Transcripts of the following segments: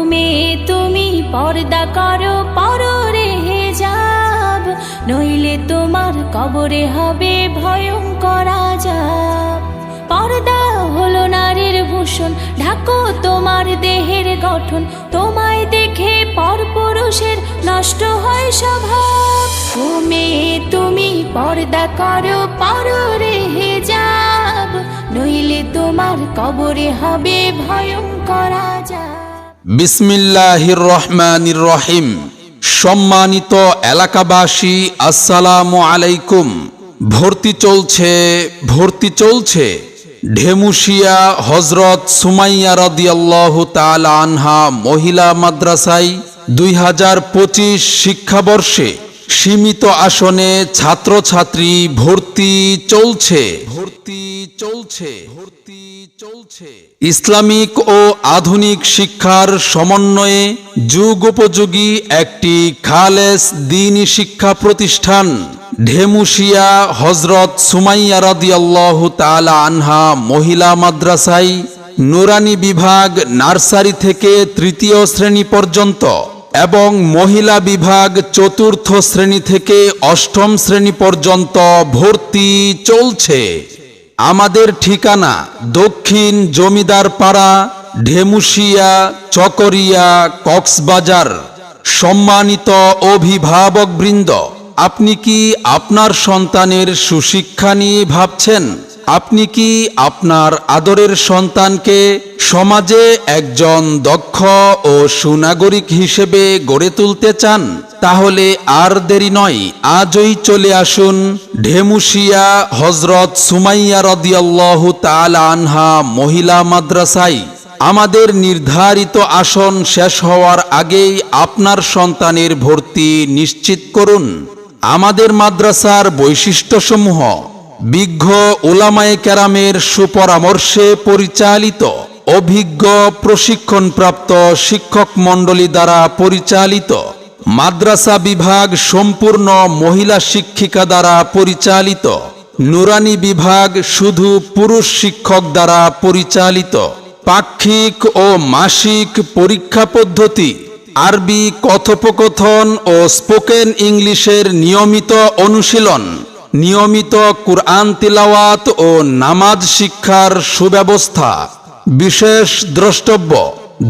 মেয়ে তুমি পর্দা করো পররে হিজাব, নইলে তোমার কবরে হবে ভয়ঙ্কর আযাব। পর্দা হলো নারীর ভূষণ, ঢাকো তোমার দেহের গঠন, তোমায় দেখে পরপুরুষের নষ্ট হয় স্বভাব। ও মেয়ে তুমি পর্দা করো পররে হিজাব, নইলে তোমার কবরে হবে ভয়ঙ্কর আযাব। বিসমিল্লাহির রহমানির রহিম। সম্মানিত এলাকাবাসী, আসসালামু আলাইকুম। ভর্তি চলছে ঢেমুশিয়া হযরত সুমাইয়া রাদিয়াল্লাহু তাআলা আনহা মহিলা মাদ্রাসায় 2025 শিক্ষাবর্ষে সীমিত আসনে ছাত্রছাত্রী ভর্তি চলছে। ইসলামিক ও আধুনিক শিক্ষার সমন্বয়ে যুগোপযোগী একটি খালেস দ্বীনি শিক্ষা প্রতিষ্ঠান ঢেমুশিয়া হযরত সুমাইয়া রাদিয়াল্লাহু তাআলা আনহা মহিলা মাদ্রাসায় নুরানি বিভাগ নার্সারি থেকে তৃতীয় শ্রেণী পর্যন্ত এবং মহিলা বিভাগ চতুর্থ শ্রেণী থেকে অষ্টম শ্রেণী পর্যন্ত ভর্তি চলছে। আমাদের ঠিকানা দক্ষিণ জমিদার পাড়া, ঢেমুশিয়া, চকরিয়া, কক্সবাজার। সম্মানিত অভিভাবকবৃন্দ, আপনি কি আপনার সন্তানের সুশিক্ষা নিয়ে ভাবছেন? আপনি কি আপনার আদরের সন্তানকে সমাজে একজন দক্ষ ও সুনাগরিক হিসেবে গড়ে তুলতে চান? তাহলে আর দেরি নয়, আজই চলে আসুন ঢেমুশিয়া হযরত সুমাইয়া রাদিয়াল্লাহু তাআলা আনহা মহিলা মাদ্রাসায়। আমাদের নির্ধারিত আসন শেষ হওয়ার আগেই আপনার সন্তানের ভর্তি নিশ্চিত করুন। আমাদের মাদ্রাসার বৈশিষ্ট্যসমূহ: বিজ্ঞ উলামায়ে কেরামের সুপরামর্শে পরিচালিত, অভিজ্ঞ প্রশিক্ষণপ্রাপ্ত শিক্ষক মণ্ডলী দ্বারা পরিচালিত। মাদ্রাসা বিভাগ সম্পূর্ণ মহিলা শিক্ষিকা দ্বারা পরিচালিত। নুরানি বিভাগ শুধু পুরুষ শিক্ষক দ্বারা পরিচালিত। পাক্ষিক ও মাসিক পরীক্ষা পদ্ধতি, আরবি কথোপকথন ও স্পোকেন ইংলিশের নিয়মিত অনুশীলন, নিয়মিত কুরআন তিলাওয়াত ও নামাজ শিক্ষার সুব্যবস্থা। বিশেষ দ্রষ্টব্য: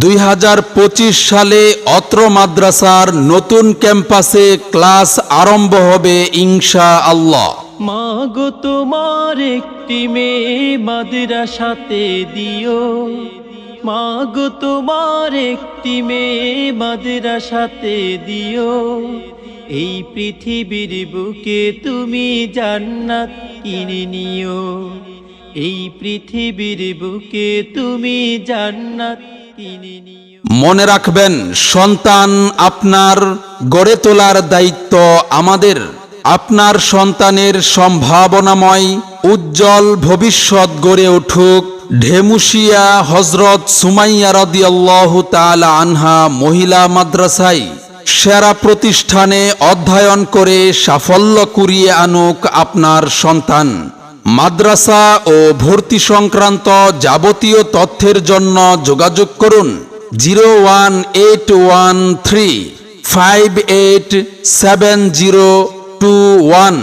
2025 সালে অত্র মাদ্রাসার নতুন ক্যাম্পাসে ক্লাস আরম্ভ হবে ইনশাআল্লাহ। মাগো তোমার একটি মেয়ে মাদ্রাসাতে দিও, মাগো তোমার একটি মেয়ে মাদ্রাসাতে দিও। এই পৃথিবীর বুকে তুমি জান্নাত কিনে নিও, এই পৃথিবীর বুকে তুমি জান্নাত কিনে নিও। মনে রাখবেন, সন্তান আপনার, গড়ে তোলার দায়িত্ব আমাদের। আপনার সন্তানের সম্ভাবনাময় উজ্জ্বল ভবিষ্যৎ গড়ে উঠুক ঢেমুশিয়া হযরত সুমাইয়া রাদিয়াল্লাহু তাআলা আনহা মহিলা মাদ্রাসায়। সেরা প্রতিষ্ঠানে অধ্যয়ন করে সাফল্য কুড়িয়ে আনুক আপনার সন্তান। মাদ্রাসা ও ভর্তি সংক্রান্ত যাবতীয় তথ্যের জন্য যোগাযোগ করুন 01813587021।